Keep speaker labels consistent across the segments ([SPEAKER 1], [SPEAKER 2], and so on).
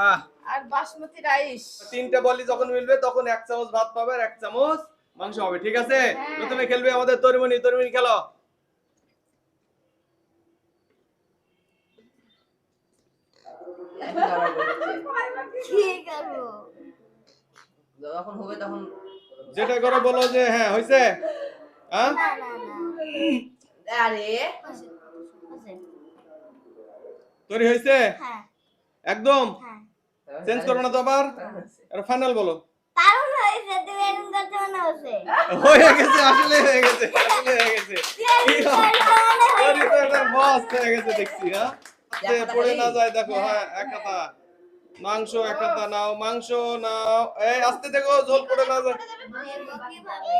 [SPEAKER 1] আহ
[SPEAKER 2] আর basmati rice.
[SPEAKER 1] তিনটা বলি যখন মিলবে তখন 1 চামচ ভাত পাবে আর 1 চামচ মাংস হবে, ঠিক আছে? প্রথমে খেলবে আমাদের তরিমনি। তরিমনি খেলো।
[SPEAKER 3] ঠিক আছে
[SPEAKER 4] যখন হবে তখন
[SPEAKER 1] যেটা করে বলো যে হ্যাঁ হইছে। হ্যাঁ
[SPEAKER 3] না না না
[SPEAKER 4] আরে
[SPEAKER 3] আছে
[SPEAKER 1] তৈরি হইছে
[SPEAKER 3] হ্যাঁ
[SPEAKER 1] একদম?
[SPEAKER 3] হ্যাঁ
[SPEAKER 1] চেঞ্জ করো না তো আবার, আর ফাইনাল বলো।
[SPEAKER 3] দারুণ হয়েছে তুমি এরকম করতে মনে হচ্ছে
[SPEAKER 1] হয়ে গেছে, আসলে হয়ে গেছে, আসলে হয়ে গেছে। তৈরি তো একটা বস হয়ে গেছে দেখছি। হ্যাঁ পড়ে না যায় দেখো। হ্যাঁ এক কথা মাংস, এক কথা নাও মাংস নাও। এই আস্তে দেখো ঝোল পড়ে না যায়।
[SPEAKER 3] কিভাবে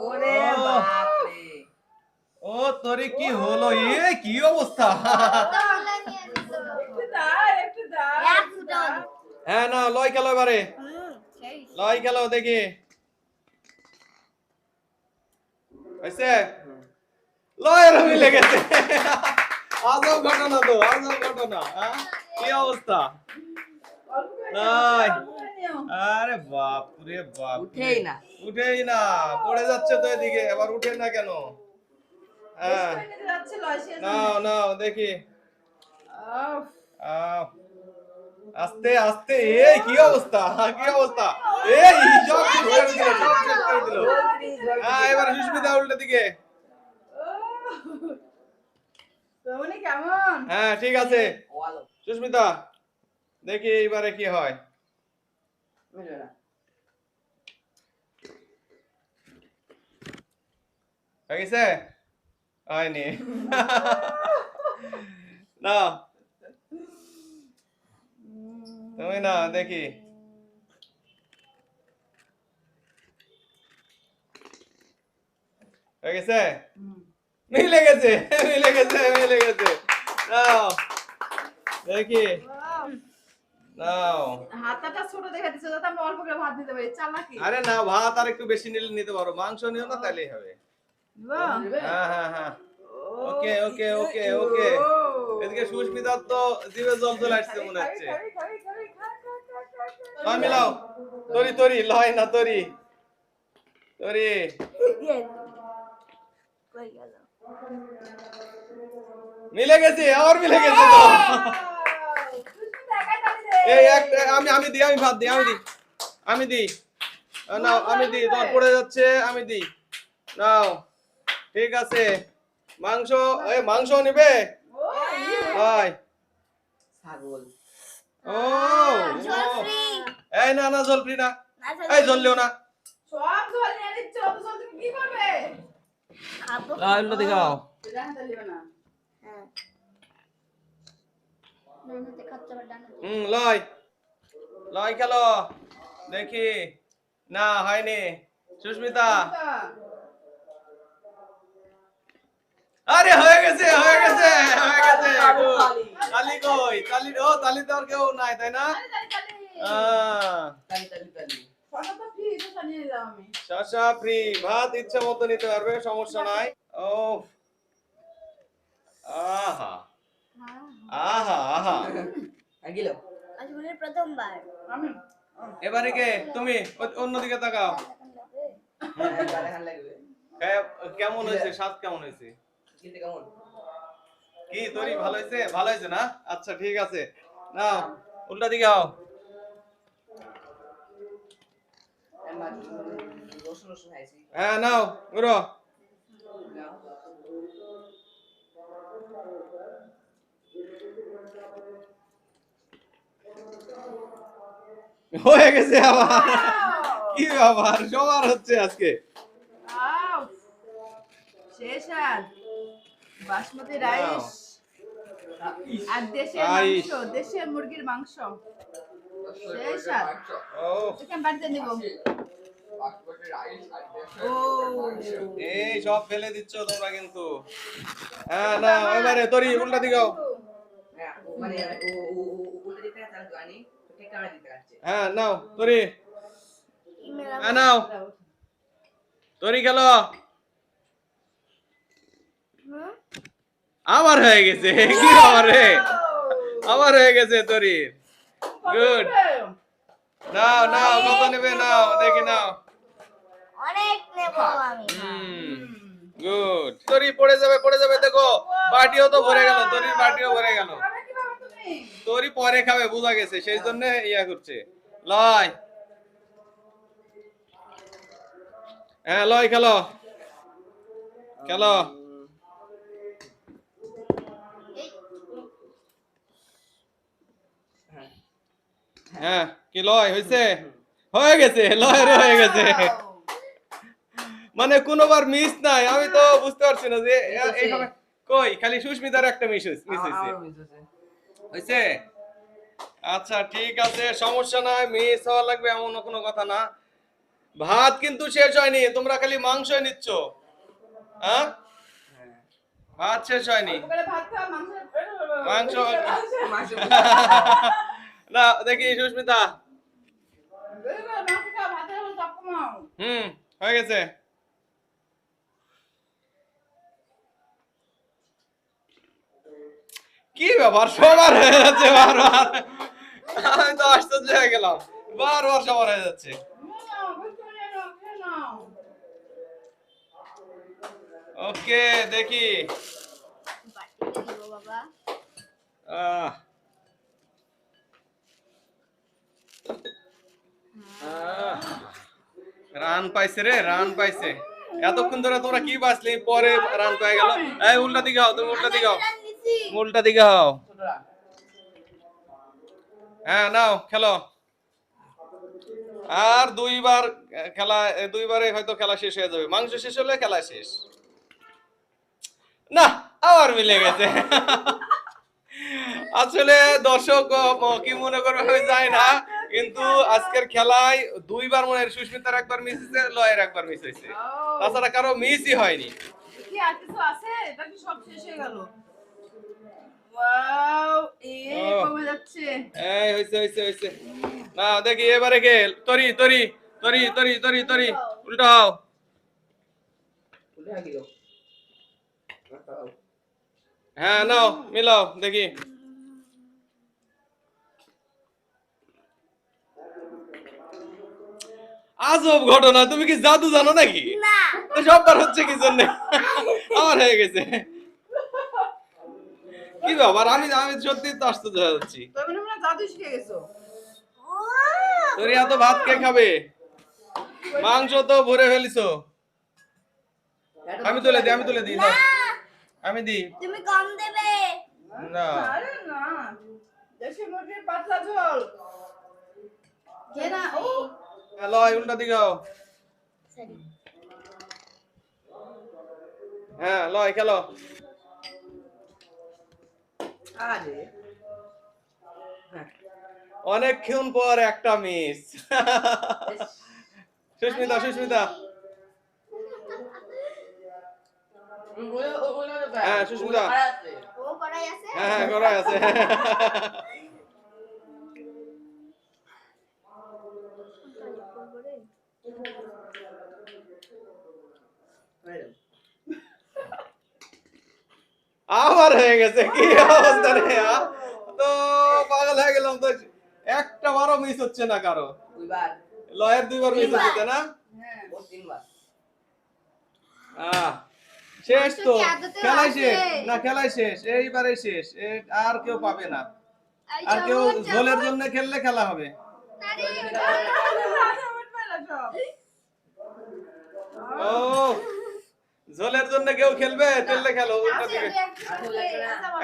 [SPEAKER 4] ওরে বাপ রে
[SPEAKER 1] ও তোরে কি হলো? এ কি অবস্থা!
[SPEAKER 2] একটু দা
[SPEAKER 1] হ্যাঁ না লয় খেলো এবারে, লয় খেলো দেখি হইছে। লয়ের মিলে গেছে। আজব ঘটনা তো, আজব ঘটনা। হ্যাঁ কি অবস্থা! নাই আরে বাপ রে বাপ,
[SPEAKER 4] উঠেই না
[SPEAKER 1] উঠেই না, পড়ে যাচ্ছে তো এদিকে, আবার উঠে না কেন? হ্যাঁ নাও নাও দেখি। আহ, আস্তে আস্তে। এই কি অবস্থা, কি অবস্থা! এই সব শেষ করে দিল, সব শেষ করে দিল। হ্যাঁ এবার সুস্মিতা উল্টো দিকে।
[SPEAKER 2] কেমন?
[SPEAKER 1] হ্যাঁ ঠিক আছে সুস্মিতা, দেখি এবারে কি হয়। হয়ে গেছে? হয়নি। না তুমি না দেখি। হয়ে গেছে? মিলে গেছে, মিলে গেছে, মিলে গেছে। নাও দেখি, নাও।
[SPEAKER 2] হাতাটা ছোট দেখে দিছো যাতে আমরা অল্প করে ভাত দিতে পারি। চালাকি।
[SPEAKER 1] আরে না, ভাত আর একটু বেশি নিলে নিতে পারো, মাংস নিও না তাহলেই হবে।
[SPEAKER 2] বাহ।
[SPEAKER 1] হ্যাঁ হ্যাঁ হ্যাঁ ওকে ওকে ওকে ওকে। এদিকে সুস্মিতার তো জিভে জল চলে আসছে মনে হচ্ছে। লয় মিলাও। তরি তরি লয় না তরি, তরি।
[SPEAKER 3] কই গেল
[SPEAKER 1] মিলে গেছে, আবার মিলে গেছে তো। এই একটা আমি আমি দিই, আমি ভাত দিই, আমি দিই, আমি দিই। নাও আমি দিই, তোমার পড়ে যাচ্ছে, আমি দিই। নাও ঠিক আছে। মাংস, এই মাংস নিবে? হয়
[SPEAKER 4] ছাগল
[SPEAKER 1] ও
[SPEAKER 3] জল ফ্রি
[SPEAKER 1] এই না না জল ফ্রি না, এই জল লিও না।
[SPEAKER 2] সব জল নিয়ে নিচ্ছ, অত জল তুমি কি করবে?
[SPEAKER 3] খাবো
[SPEAKER 1] উল্টো দিকাও।
[SPEAKER 2] এটা হাতে লিও না।
[SPEAKER 3] হ্যাঁ ডানাতে খাচ্ছে আবার ডানাতে
[SPEAKER 1] লয় লয় খেলো দেখি। না হয়নি সুস্মিতা। আরে হয়ে গেছে, হয়ে গেছে, হয়ে গেছে। তালি কই? তালি ও তালি তো আর কেউ নাই তাই না?
[SPEAKER 4] তালি তালি তালি
[SPEAKER 2] শশা তো ফ্রি, শশা নিয়ে যাও আমি।
[SPEAKER 1] শশা ফ্রি, ভাত ইচ্ছা মতো নিতে পারবে, সমস্যা নাই। ও আহা আহা আহা।
[SPEAKER 4] গেল
[SPEAKER 3] আজকে প্রথমবার
[SPEAKER 2] আমি
[SPEAKER 1] এবারে কে তুমি? অন্যদিকে তাকাও।
[SPEAKER 4] দেখান লাগবে
[SPEAKER 1] কেমন হয়েছে, স্বাদ কেমন হয়েছে?
[SPEAKER 4] খেতে কেমন
[SPEAKER 1] কি তরি ভালো হয়েছে? ভালো হয়েছে না? আচ্ছা ঠিক আছে, নাও উল্টা দিকে আও।
[SPEAKER 4] রসুন রসুন খাইছি
[SPEAKER 1] হ্যাঁ নাও ঘুরো। হয়ে গেছে আবার। কি ব্যাপার, সবার হচ্ছে আজকে।
[SPEAKER 2] আউ শেষ আর বাসমতি রাইস আর দেশের
[SPEAKER 1] রাইস।
[SPEAKER 2] মাংস, দেশের মুরগির মাংস। শেষ আর
[SPEAKER 1] ও
[SPEAKER 2] এখানে বাড়িতে নিব। ও
[SPEAKER 1] এই সব ফেলে দিচ্ছ তোমরা কিন্তু। হ্যাঁ না এবারে তরি উল্টা দিকে আও।
[SPEAKER 4] মানে উল্টো দিতে চাল গানি ঠিক কামড়া দিতে যাচ্ছে
[SPEAKER 1] হ্যাঁ নাও তরি, হ্যাঁ নাও তরি গেল। আবার হয়ে গেছে, কি ব্যাপার রে? আবার হয়ে গেছে তরির। গুড। নাও নাও কত নেবে নাও দেখি নাও।
[SPEAKER 3] অনেক নেব আমি।
[SPEAKER 1] গুড। তরি পড়ে যাবে দেখো। বাটিও তো ভরে গেল, তরির বাটিও ভরে গেল।
[SPEAKER 2] খাবে কিভাবে তুমি?
[SPEAKER 1] তরি পরে খাবে বোঝা গেছে, সেই জন্য ইয়া করছে। লয়। হ্যাঁ লয় খেলো। খেলো। হ্যাঁ কি লয় হয়েছে? হয়ে গেছে, লয়ের হয়ে গেছে। মানে কোনোবার মিস নাই, আমি তো বুঝতে পারছি না যে এইভাবে কই খালি সুস্মিতার একটা মিস হয়েছে। আচ্ছা ঠিক আছে, সমস্যা নাই, মিস হওয়া লাগবে এমন কোনো কথা না। ভাত কিন্তু শেষ হয়নি, তোমরা খালি মাংসই নিচ্ছ। হ্যাঁ ভাত শেষ হয়নি।
[SPEAKER 2] সকালে ভাত খাও,
[SPEAKER 1] মাংস
[SPEAKER 4] মাংস
[SPEAKER 1] না দেখি সুস্মিতা।
[SPEAKER 2] মাংস খাও, ভাতের উপর চাপ কমাও।
[SPEAKER 1] হয়ে গেছে। কি ব্যাপার সবার হয়ে যাচ্ছে বারবার, আমি তো আশ্চর্য হয়ে গেলাম, বারবার সবার হয়ে যাচ্ছে। ওকে দেখি।
[SPEAKER 3] বাটিতে দিব বাবা।
[SPEAKER 1] আহ রান পাইছে রে, রান পাইছে। এতক্ষণ ধরে তোমরা কি বাঁচলি, পরে রান পাই গেল। এই উল্টা দিকে হও, তুমি উল্টা দিকে হও, উল্টা দিকে হও। হ্যাঁ নাও খেলো। আর দুইবার খেলা, দুইবারে হয়তো খেলা শেষ হয়ে যাবে। মাংস শেষ হলে খেলা শেষ। না আবার মিলে গেছে। আসলে দর্শক কি মনে করবে আমি জানি না, কিন্তু আজকের খেলায় দুইবার মনে হয় সুস্মিতার একবার মিস হয়েছে, লয়ের একবার মিস হয়েছে, তাছাড়া কারো মিসই হয়নি।
[SPEAKER 2] কি আর কিছু আছে? এটা কি সব শেষ হয়ে গেল? ওয়াও, কমে যাচ্ছে।
[SPEAKER 1] এই হইছে। না দেখি এবারে কে? তরি তরি তরি তরি তরি তরি উল্টা হও। হ্যাঁ নাও মিলাও দেখি। আজব ঘটনা, তুমি কি জাদু জানো নাকি?
[SPEAKER 3] না।
[SPEAKER 1] তো সববার হচ্ছে কি জন্য? আমার হয়ে গেছে। কি ব্যাপার, আমি সত্যি তো আশ্চর্য হয়ে যাচ্ছি।
[SPEAKER 2] তুমি মনে হয় জাদু শিখে গেছো।
[SPEAKER 1] তোর এত ভাত কে খাবে? মাংস তো ভরে ফেলিছো। আমি তুলে দিই না, আমি দিই।
[SPEAKER 3] তুমি কম দেবে।
[SPEAKER 1] না
[SPEAKER 2] আরে না, দেশি মুরগির পাতলা ঝোল। কে না ও
[SPEAKER 1] লয় উল্টা দিকে হও। হ্যাঁ লয় খেলো।
[SPEAKER 4] আরে
[SPEAKER 1] অনেকক্ষণ পর একটা মিস। সুস্মিতা হ্যাঁ সুস্মিতা,
[SPEAKER 3] ও কড়াই আছে?
[SPEAKER 1] হ্যাঁ করাই আছে। আবার হয়ে গেছে, কি অবস্থা রে, তো পাগল হয়ে গেলাম তো। একটা বারও মিস হচ্ছে না কারো।
[SPEAKER 4] দুইবার
[SPEAKER 1] লয়ের দুইবার মিস হচ্ছে তাই না?
[SPEAKER 2] হ্যাঁ
[SPEAKER 4] ও তিনবার
[SPEAKER 1] শেষ তো,
[SPEAKER 3] মাংস কি আদতে
[SPEAKER 1] খেলাই
[SPEAKER 3] আছে?
[SPEAKER 1] শেষ না, খেলাই শেষ, এইবারে শেষ। আর কেউ পাবে না, আর কেউ গোলের জন্য খেললে খেলা হবে। ও ঝোলের জন্য কেউ খেলবে, খেললে খেলো উল্টা দিকে।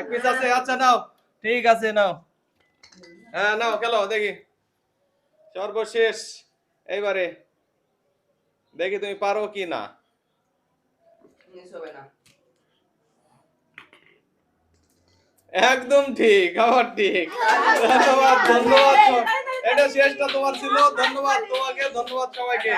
[SPEAKER 1] এক পিস আছে, আচ্ছা নাও, ঠিক আছে নাও। হ্যাঁ নাও খেলো দেখি, সর্বশেষ এইবারে দেখি তুমি পারো কি না।
[SPEAKER 4] মিস হবে না।
[SPEAKER 1] একদম ঠিক, আবার ঠিক। ধন্যবাদ। এটা শেষটা তোমার ছিল। ধন্যবাদ তোমাকে, ধন্যবাদ সবাইকে।